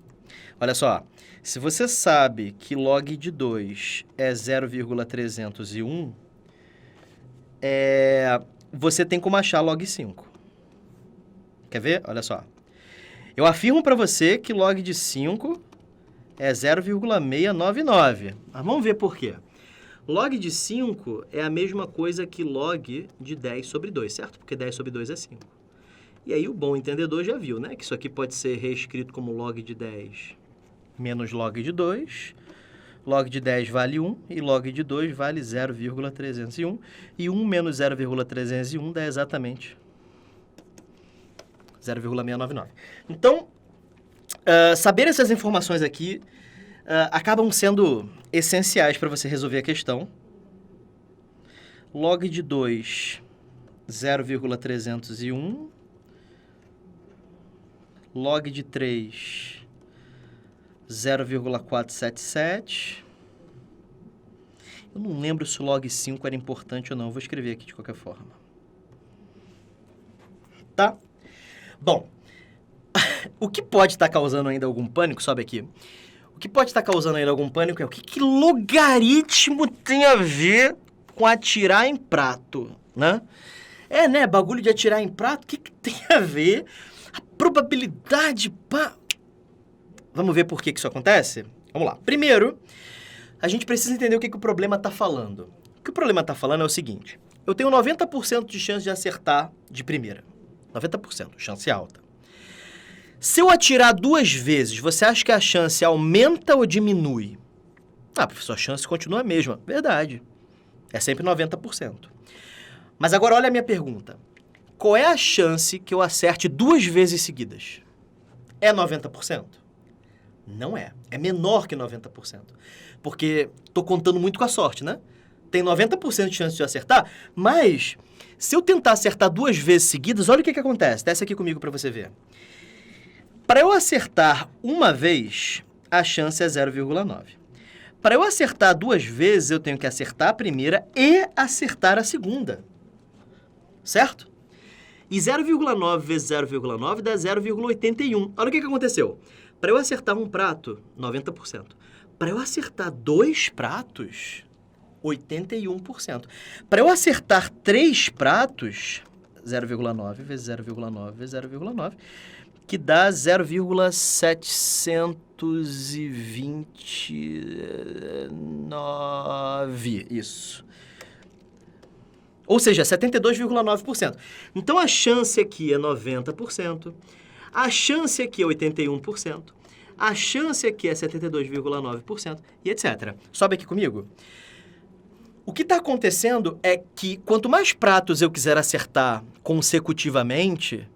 Olha só. Se você sabe que log de 2 é 0,301, você tem como achar log 5. Quer ver? Olha só. Eu afirmo para você que log de 5 é 0,699. Mas vamos ver por quê. Log de 5 é a mesma coisa que log de 10 sobre 2, certo? Porque 10 sobre 2 é 5. E aí o bom entendedor já viu, né? Que isso aqui pode ser reescrito como log de 10 menos log de 2. Log de 10 vale 1 e log de 2 vale 0,301. E 1 menos 0,301 dá exatamente 0,699. Então, saber essas informações aqui acabam sendo essenciais para você resolver a questão. Log de 2, 0,301. Log de 3, 0,477. Eu não lembro se o log 5 era importante ou não. Eu vou escrever aqui de qualquer forma. Tá? Bom, o que pode estar causando ainda algum pânico, sobe aqui. O que pode estar causando ainda algum pânico é o que logaritmo tem a ver com atirar em prato, né? Né? Bagulho de atirar em prato, o que tem a ver? A probabilidade... Vamos ver por que isso acontece? Vamos lá. Primeiro, a gente precisa entender o que o problema está falando. O que o problema está falando é o seguinte. Eu tenho 90% de chance de acertar de primeira. 90%, chance alta. Se eu atirar 2 vezes, você acha que a chance aumenta ou diminui? Ah, professor, a chance continua a mesma. Verdade. É sempre 90%. Mas agora olha a minha pergunta. Qual é a chance que eu acerte 2 vezes seguidas? É 90%? Não é. É menor que 90%. Porque estou contando muito com a sorte, né? Tem 90% de chance de eu acertar, mas se eu tentar acertar 2 vezes seguidas, olha o que acontece. Desce aqui comigo para você ver. Para eu acertar uma vez, a chance é 0,9. Para eu acertar 2 vezes, eu tenho que acertar a primeira e acertar a segunda. Certo? E 0,9 vezes 0,9 dá 0,81. Olha o que aconteceu. Para eu acertar um prato, 90%. Para eu acertar 2 pratos, 81%. Para eu acertar 3 pratos, 0,9 vezes 0,9 vezes 0,9, que dá 0,729. Isso. Ou seja, 72,9%. Então, a chance aqui é 90%, a chance aqui é 81%, a chance aqui é 72,9% e etc. Sobe aqui comigo. O que está acontecendo é que quanto mais pratos eu quiser acertar consecutivamente,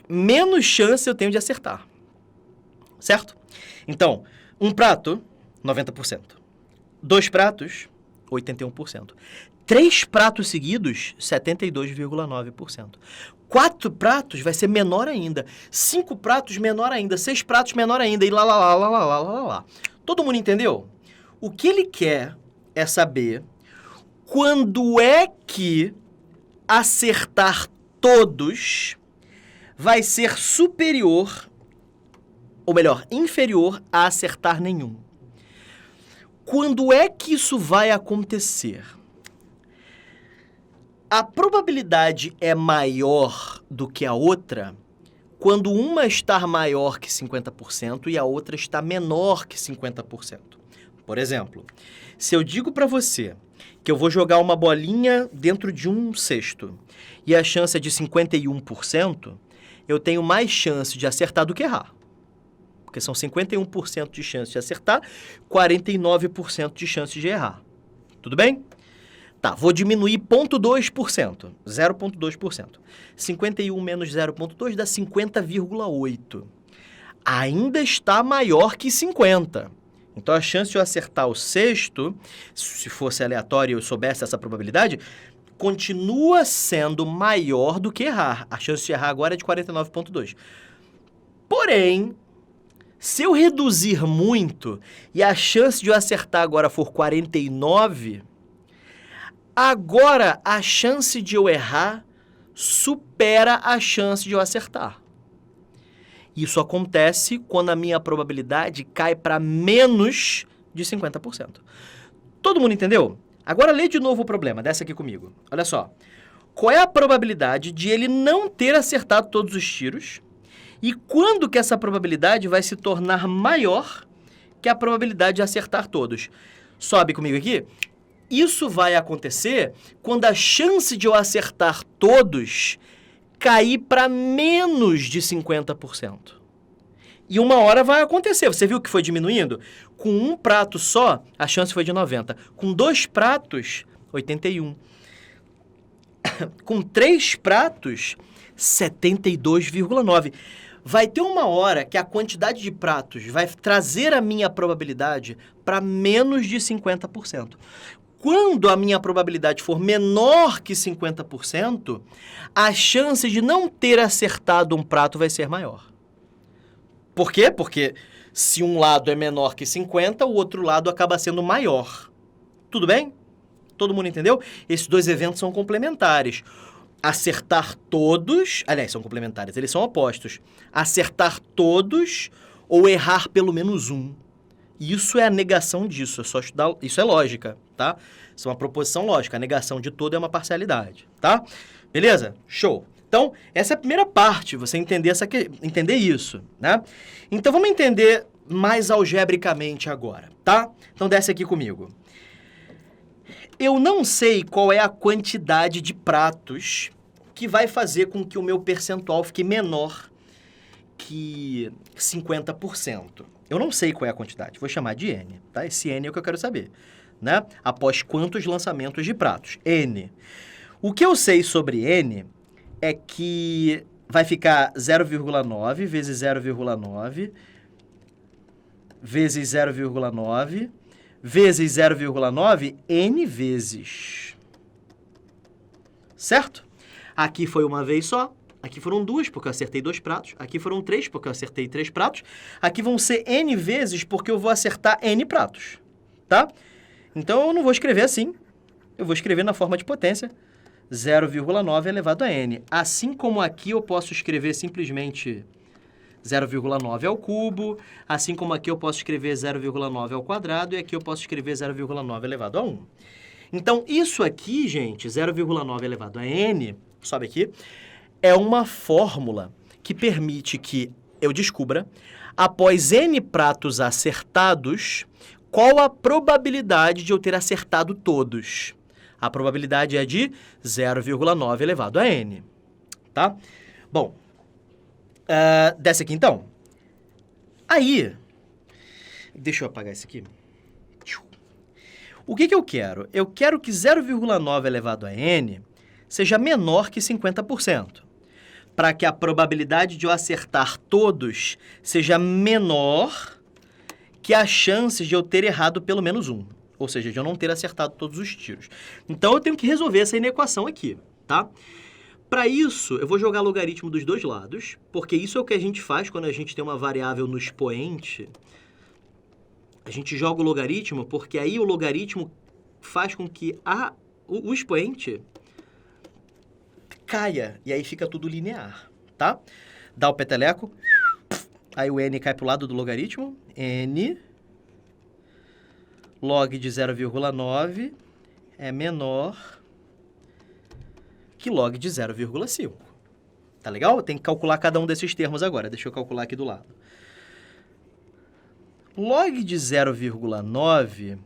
menos chance eu tenho de acertar. Certo? Então, um prato, 90%. 2 pratos, 81%. 3 pratos seguidos, 72,9%. 4 pratos vai ser menor ainda. 5 pratos, menor ainda. 6 pratos, menor ainda. E lá. Todo mundo entendeu? O que ele quer é saber quando é que acertar todos vai ser superior, ou melhor, inferior a acertar nenhum. Quando é que isso vai acontecer? A probabilidade é maior do que a outra quando uma está maior que 50% e a outra está menor que 50%. Por exemplo, se eu digo para você que eu vou jogar uma bolinha dentro de um cesto e a chance é de 51%, eu tenho mais chance de acertar do que errar. Porque são 51% de chance de acertar, 49% de chance de errar. Tudo bem? Tá, vou diminuir 0,2%, 0,2%. 51 menos 0,2 dá 50,8. Ainda está maior que 50. Então, a chance de eu acertar o sexto, se fosse aleatório e eu soubesse essa probabilidade, continua sendo maior do que errar. A chance de errar agora é de 49,2. Porém, se eu reduzir muito e a chance de eu acertar agora for 49, agora a chance de eu errar supera a chance de eu acertar. Isso acontece quando a minha probabilidade cai para menos de 50%. Todo mundo entendeu? Agora lê de novo o problema, desce aqui comigo. Olha só. Qual é a probabilidade de ele não ter acertado todos os tiros? E quando que essa probabilidade vai se tornar maior que a probabilidade de acertar todos? Sobe comigo aqui. Isso vai acontecer quando a chance de eu acertar todos cair para menos de 50%. E uma hora vai acontecer. Você viu que foi diminuindo? Com um prato só, a chance foi de 90. Com 2 pratos, 81. Com 3 pratos, 72,9. Vai ter uma hora que a quantidade de pratos vai trazer a minha probabilidade para menos de 50%. Quando a minha probabilidade for menor que 50%, a chance de não ter acertado um prato vai ser maior. Por quê? Porque se um lado é menor que 50, o outro lado acaba sendo maior. Tudo bem? Todo mundo entendeu? Esses dois eventos são complementares. Acertar todos... Aliás, são complementares, eles são opostos. Acertar todos ou errar pelo menos um. Isso é a negação disso, é só estudar, isso é lógica, tá? Isso é uma proposição lógica, a negação de todo é uma parcialidade, tá? Beleza? Show! Então, essa é a primeira parte, você entender isso, né? Então, vamos entender mais algebricamente agora, tá? Então, desce aqui comigo. Eu não sei qual é a quantidade de pratos que vai fazer com que o meu percentual fique menor que 50%. Eu não sei qual é a quantidade, vou chamar de N, tá? Esse N é o que eu quero saber, né? Após quantos lançamentos de pratos? N. O que eu sei sobre N é que vai ficar 0,9 vezes 0,9 vezes 0,9 vezes 0,9 N vezes. Certo? Aqui foi uma vez só. Aqui foram 2, porque eu acertei 2 pratos. Aqui foram 3, porque eu acertei 3 pratos. Aqui vão ser N vezes, porque eu vou acertar N pratos. Tá? Então, eu não vou escrever assim. Eu vou escrever na forma de potência. 0,9 elevado a N. Assim como aqui eu posso escrever simplesmente 0,9 ao cubo. Assim como aqui eu posso escrever 0,9 ao quadrado. E aqui eu posso escrever 0,9 elevado a 1. Então, isso aqui, gente, 0,9 elevado a N, sobe aqui, é uma fórmula que permite que eu descubra, após N pratos acertados, qual a probabilidade de eu ter acertado todos. A probabilidade é de 0,9 elevado a N, tá? Bom, desce aqui então. Aí, deixa eu apagar isso aqui. O que eu quero? Eu quero que 0,9 elevado a N seja menor que 50%. Para que a probabilidade de eu acertar todos seja menor que as chances de eu ter errado pelo menos um. Ou seja, de eu não ter acertado todos os tiros. Então, eu tenho que resolver essa inequação aqui, tá? Para isso, eu vou jogar logaritmo dos dois lados, porque isso é o que a gente faz quando a gente tem uma variável no expoente. A gente joga o logaritmo, porque aí o logaritmo faz com que o expoente caia, e aí fica tudo linear, tá? Dá o peteleco, aí o N cai pro lado do logaritmo, N log de 0,9 é menor que log de 0,5. Tá legal? Tem que calcular cada um desses termos agora, deixa eu calcular aqui do lado. Log de 0,9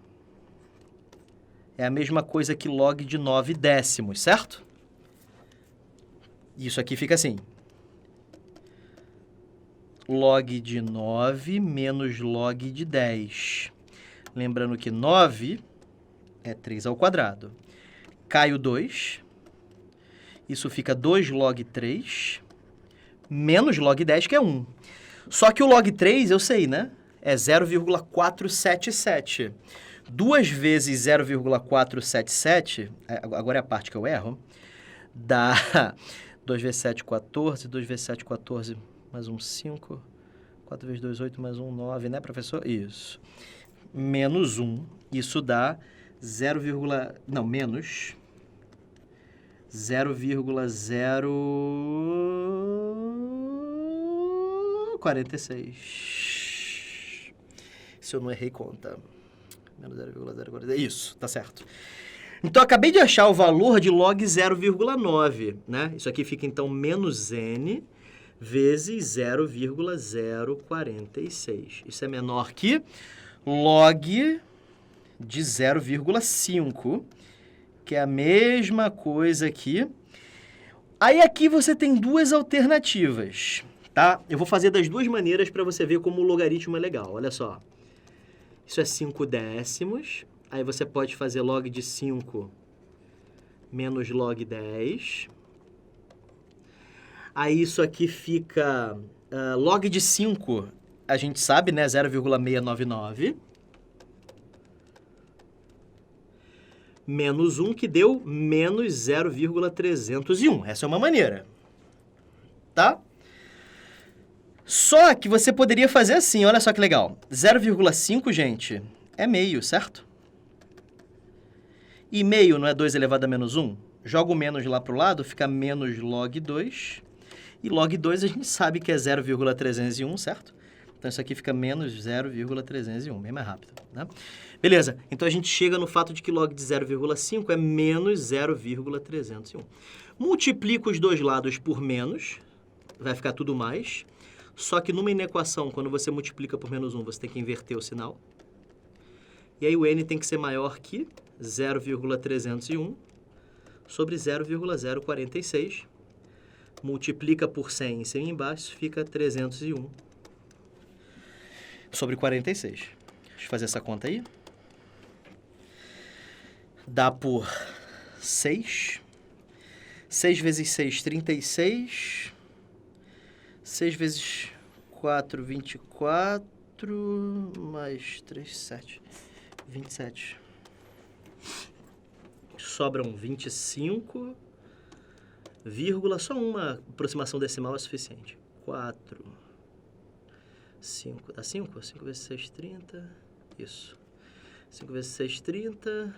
é a mesma coisa que log de 9 décimos, certo? Isso aqui fica assim. Log de 9 menos log de 10. Lembrando que 9 é 3 ao quadrado. Cai o 2. Isso fica 2 log 3 menos log 10, que é 1. Só que o log 3, eu sei, né? É 0,477. 2 vezes 0,477, agora é a parte que eu erro, dá 2 vezes 7, 14, 2 vezes 7, 14, mais um 5, 4 vezes 2, 8, mais um 9, né, professor? Isso. Menos 1, isso dá 0,046. Se eu não errei conta. Menos 0,046. Isso, tá certo. Então, eu acabei de achar o valor de log 0,9, né? Isso aqui fica, então, menos N vezes 0,046. Isso é menor que log de 0,5, que é a mesma coisa aqui. Aí, aqui você tem duas alternativas, tá? Eu vou fazer das duas maneiras para você ver como o logaritmo é legal. Olha só. Isso é 5 décimos. Aí você pode fazer log de 5 menos log 10. Aí isso aqui fica... log de 5, a gente sabe, né? 0,699. Menos 1, que deu menos 0,301. Essa é uma maneira. Tá? Só que você poderia fazer assim, olha só que legal. 0,5, gente, é meio, certo? E meio não é 2 elevado a menos 1? Joga o menos lá para o lado, fica menos log 2. E log 2 a gente sabe que é 0,301, certo? Então, isso aqui fica menos 0,301, bem mais rápido, né? Beleza, então a gente chega no fato de que log de 0,5 é menos 0,301. Multiplica os dois lados por menos, vai ficar tudo mais. Só que numa inequação, quando você multiplica por menos 1, você tem que inverter o sinal. E aí o n tem que ser maior que 0,301 sobre 0,046. Multiplica por 100 em cima e embaixo, fica 301 sobre 46. Deixa eu fazer essa conta aí. Dá por 6. 6 vezes 6, 36. 6 vezes 4, 24. Mais 3, 7. 27. Sobram 25. Vírgula, só uma aproximação decimal é suficiente. 4. 5. Dá 5? 5 vezes 6, 30. Isso. 5 vezes 6, 30.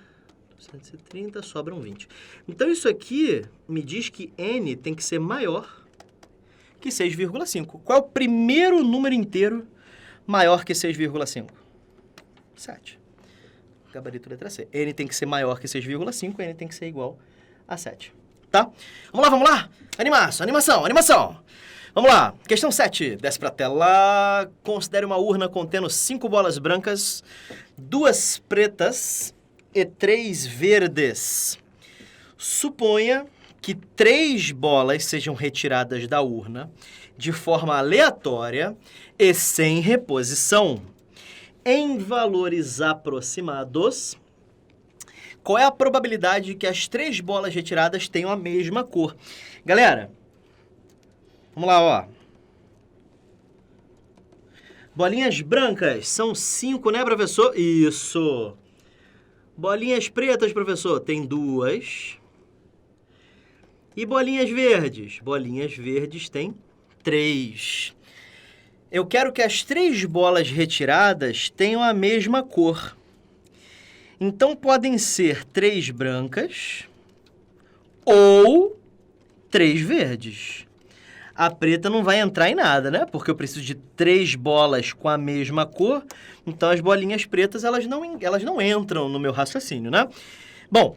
230, sobram 20. Então, isso aqui me diz que n tem que ser maior que 6,5. Qual é o primeiro número inteiro maior que 6,5? 7. Gabarito letra C. N tem que ser maior que 6,5, n tem que ser igual a 7. Tá? Vamos lá. Animação. Vamos lá. Questão 7. Desce pra tela. Considere uma urna contendo 5 bolas brancas, 2 pretas e 3 verdes. Suponha que 3 bolas sejam retiradas da urna de forma aleatória e sem reposição. Em valores aproximados, qual é a probabilidade de que as 3 bolas retiradas tenham a mesma cor? Galera, vamos lá, ó. Bolinhas brancas são 5, né, professor? Isso. Bolinhas pretas, professor, tem 2. E bolinhas verdes? Bolinhas verdes tem 3. Eu quero que as 3 bolas retiradas tenham a mesma cor. Então, podem ser 3 brancas ou 3 verdes. A preta não vai entrar em nada, né? Porque eu preciso de 3 bolas com a mesma cor. Então, as bolinhas pretas, elas não entram no meu raciocínio, né? Bom,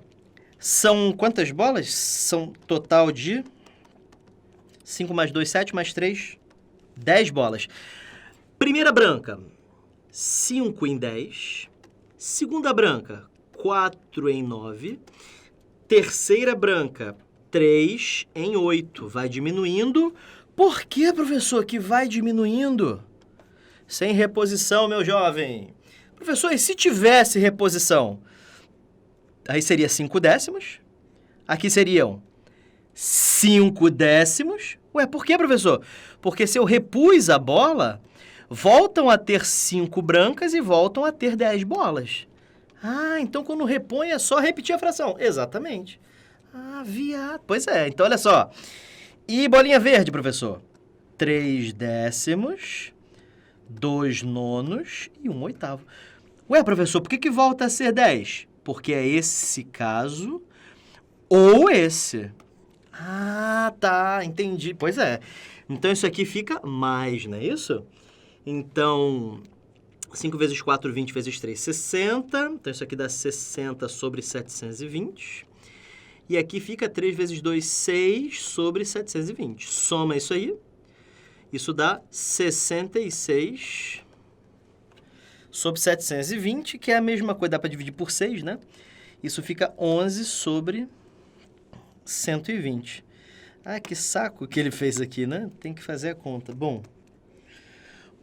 são quantas bolas? São total de 5 mais 2, 7, mais 3, 10 bolas. Primeira branca, 5 em 10. Segunda branca, 4 em 9. Terceira branca, 3 em 8. Vai diminuindo. Por que, professor, que vai diminuindo? Sem reposição, meu jovem. Professor, e se tivesse reposição? Aí seria 5 décimos. Aqui seriam 5 décimos. Ué, por que, professor? Porque se eu repus a bola, voltam a ter 5 brancas e voltam a ter 10 bolas. Ah, então quando repõe é só repetir a fração. Exatamente. Ah, viado. Pois é, então olha só. E bolinha verde, professor? 3 décimos, 2 nonos e 1 oitavo. Ué, professor, por que volta a ser 10? Porque é esse caso ou esse. Ah, tá, entendi. Pois é. Então isso aqui fica mais, não é isso? Então, 5 vezes 4, 20 vezes 3, 60. Então, isso aqui dá 60 sobre 720. E aqui fica 3 vezes 2, 6 sobre 720. Soma isso aí. Isso dá 66 sobre 720, que é a mesma coisa, dá para dividir por 6, né? Isso fica 11 sobre 120. Ah, que saco que ele fez aqui, né? Tem que fazer a conta. Bom,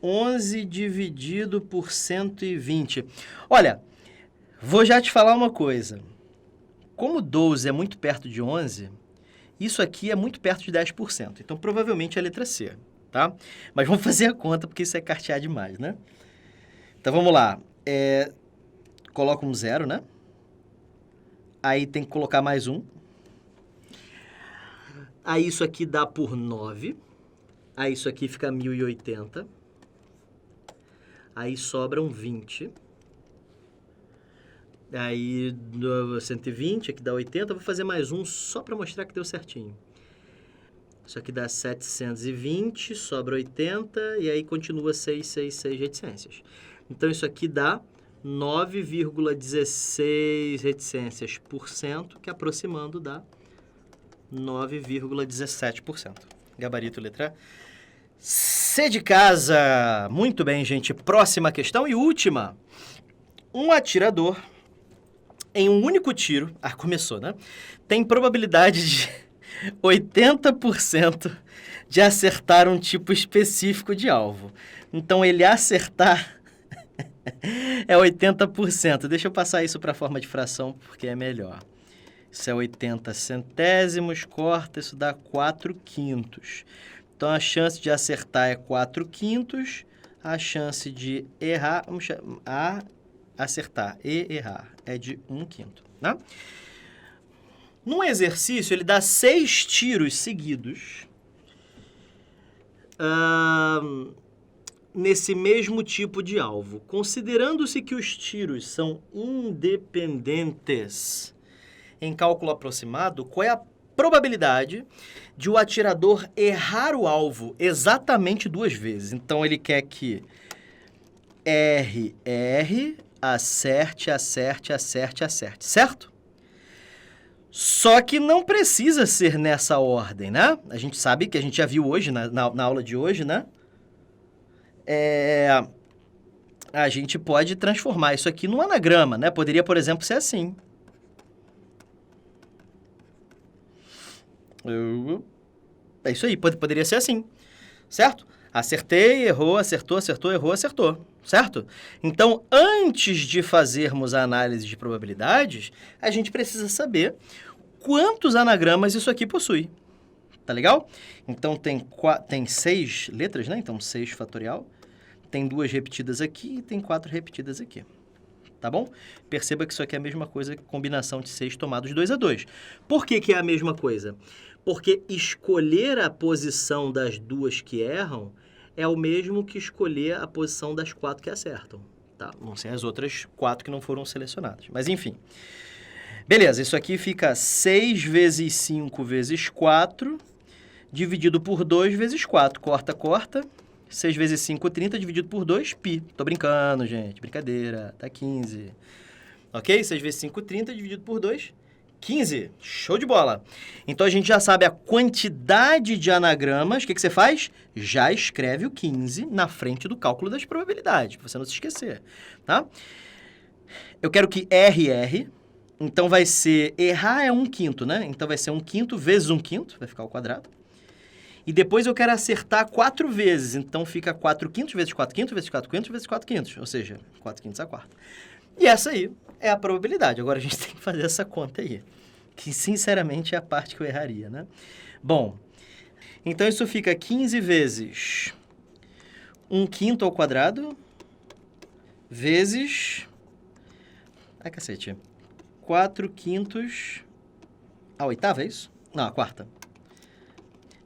11 dividido por 120. Olha, vou já te falar uma coisa. Como 12 é muito perto de 11, isso aqui é muito perto de 10%. Então, provavelmente é a letra C, tá? Mas vamos fazer a conta, porque isso é cartear demais, né? Então, vamos lá. Coloca um 0, né? Aí tem que colocar mais 1. Aí isso aqui dá por 9. Aí isso aqui fica 1080. Aí sobram 20. Aí 120, aqui dá 80. Vou fazer mais um só para mostrar que deu certinho. Isso aqui dá 720, sobra 80, e aí continua 666 reticências. Então, isso aqui dá 9,16 reticências por cento, que aproximando dá 9,17%. Gabarito, letra C de casa. Muito bem, gente. Próxima questão e última. Um atirador, em um único tiro, começou, né? Tem probabilidade de 80% de acertar um tipo específico de alvo. Então, ele acertar é 80%. Deixa eu passar isso para a forma de fração, porque é melhor. Isso é 80 centésimos, corta, isso dá 4/5. Então, a chance de acertar é 4/5. A chance de errar, acertar e errar é de 1/5, né? Num exercício, ele dá 6 tiros seguidos nesse mesmo tipo de alvo. Considerando-se que os tiros são independentes em cálculo aproximado, qual é a probabilidade de o atirador errar o alvo exatamente 2 vezes? Então, ele quer que erre, acerte, certo? Só que não precisa ser nessa ordem, né? A gente sabe que a gente já viu hoje, na aula de hoje, né? A gente pode transformar isso aqui num anagrama, né? Poderia, por exemplo, ser assim. É isso aí, poderia ser assim, certo? Acertei, errou, acertou, errou, acertou, certo? Então, antes de fazermos a análise de probabilidades, a gente precisa saber quantos anagramas isso aqui possui, tá legal? Então, tem 6 letras, né? Então, 6 fatorial, tem 2 repetidas aqui e tem 4 repetidas aqui. Tá bom? Perceba que isso aqui é a mesma coisa que combinação de 6 tomados 2 a 2. Por que é a mesma coisa? Porque escolher a posição das 2 que erram é o mesmo que escolher a posição das 4 que acertam. Tá? Não sei as outras 4 que não foram selecionadas. Mas, enfim. Beleza, isso aqui fica 6 vezes 5 vezes 4, dividido por 2 vezes 4. Corta. 6 vezes 5, 30, dividido por 2, pi. Tô brincando, gente. Brincadeira. Tá 15. Ok? 6 vezes 5, 30, dividido por 2, 15. Show de bola. Então, a gente já sabe a quantidade de anagramas. O que você faz? Já escreve o 15 na frente do cálculo das probabilidades, para você não se esquecer, tá? Eu quero que R. Então, vai ser... Errar é 1/5, né? Então, vai ser 1/5 vezes 1/5. Vai ficar ao quadrado. E depois eu quero acertar 4 vezes. Então, fica 4/5 vezes 4/5 vezes 4/5 vezes 4/5. Ou seja, 4/5 a quarta. E essa aí é a probabilidade. Agora, a gente tem que fazer essa conta aí. Que, sinceramente, é a parte que eu erraria, né? Bom, então isso fica 15 vezes 1/5 ao quadrado vezes... Ai, cacete. 4/5 à oitava, é isso? Não, a quarta.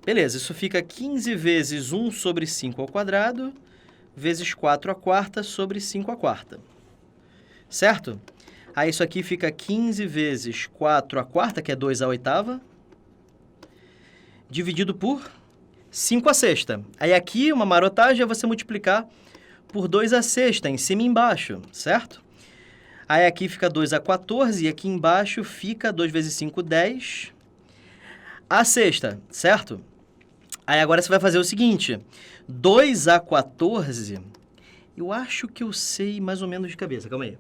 Beleza, isso fica 15 vezes 1 sobre 5 ao quadrado, vezes 4 à quarta sobre 5 à quarta. Certo? Aí isso aqui fica 15 vezes 4 à quarta, que é 2 à oitava, dividido por 5 à sexta. Aí aqui, uma marotagem é você multiplicar por 2 à sexta, em cima e embaixo, certo? Aí aqui fica 2 à 14, e aqui embaixo fica 2 vezes 5, 10 à sexta, certo? Aí agora você vai fazer o seguinte, 2 a 14, eu acho que eu sei mais ou menos de cabeça, calma aí.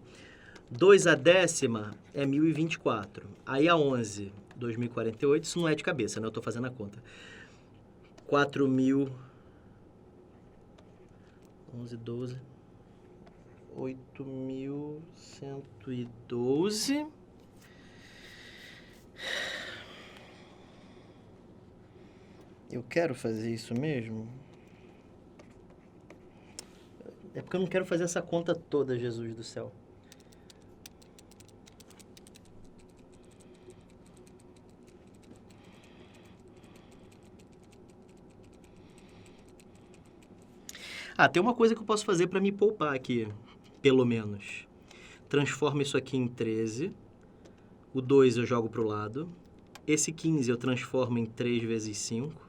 2 a décima é 1024, aí a 11, 2048, isso não é de cabeça, né? Eu tô fazendo a conta. 4.000, 11, 12, 8.112... Eu quero fazer isso mesmo? É porque eu não quero fazer essa conta toda, Jesus do céu. Tem uma coisa que eu posso fazer para me poupar aqui, pelo menos. Transforma isso aqui em 13. O 2 eu jogo para o lado. Esse 15 eu transformo em 3 vezes 5.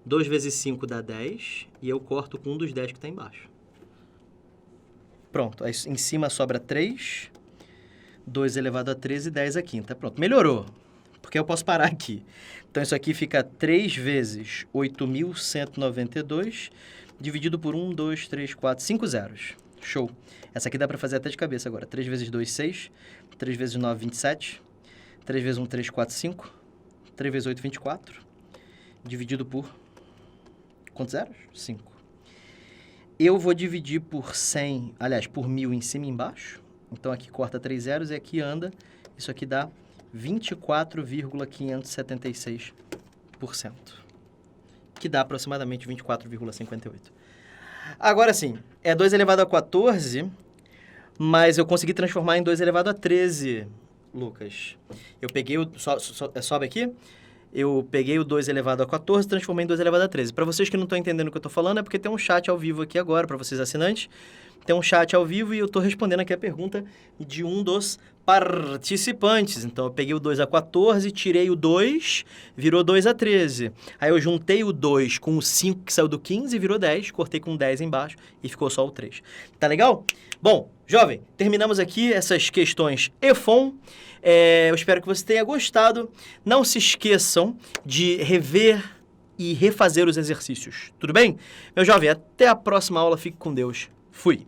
2 vezes 5 dá 10, e eu corto com um dos 10 que está embaixo. Pronto, aí em cima sobra 3, 2 elevado a 13, 10 a quinta. Pronto, melhorou, porque eu posso parar aqui. Então, isso aqui fica 3 vezes 8.192, dividido por 1, 2, 3, 4, 5 zeros. Show. Essa aqui dá para fazer até de cabeça agora. 3 vezes 2, 6. 3 vezes 9, 27. 3 vezes 1, 3, 4, 5. 3 vezes 8, 24. Dividido por... quantos zeros? 5. Eu vou dividir por 100, aliás, por 1.000 em cima e embaixo. Então, aqui corta 3 zeros e aqui anda. Isso aqui dá 24,576%. Que dá aproximadamente 24,58%. Agora sim, é 2 elevado a 14, mas eu consegui transformar em 2 elevado a 13, Lucas. Eu peguei o... sobe aqui? Eu peguei o 2 elevado a 14 e transformei em 2 elevado a 13. Para vocês que não estão entendendo o que eu estou falando, é porque tem um chat ao vivo aqui agora, para vocês assinantes. Tem um chat ao vivo e eu estou respondendo aqui a pergunta de um dos participantes. Então, eu peguei o 2 a 14, tirei o 2, virou 2 a 13. Aí eu juntei o 2 com o 5 que saiu do 15 e virou 10, cortei com 10 embaixo e ficou só o 3. Tá legal? Bom, jovem, terminamos aqui essas questões EFON. Eu espero que você tenha gostado. Não se esqueçam de rever e refazer os exercícios. Tudo bem? Meu jovem, até a próxima aula. Fique com Deus. Fui!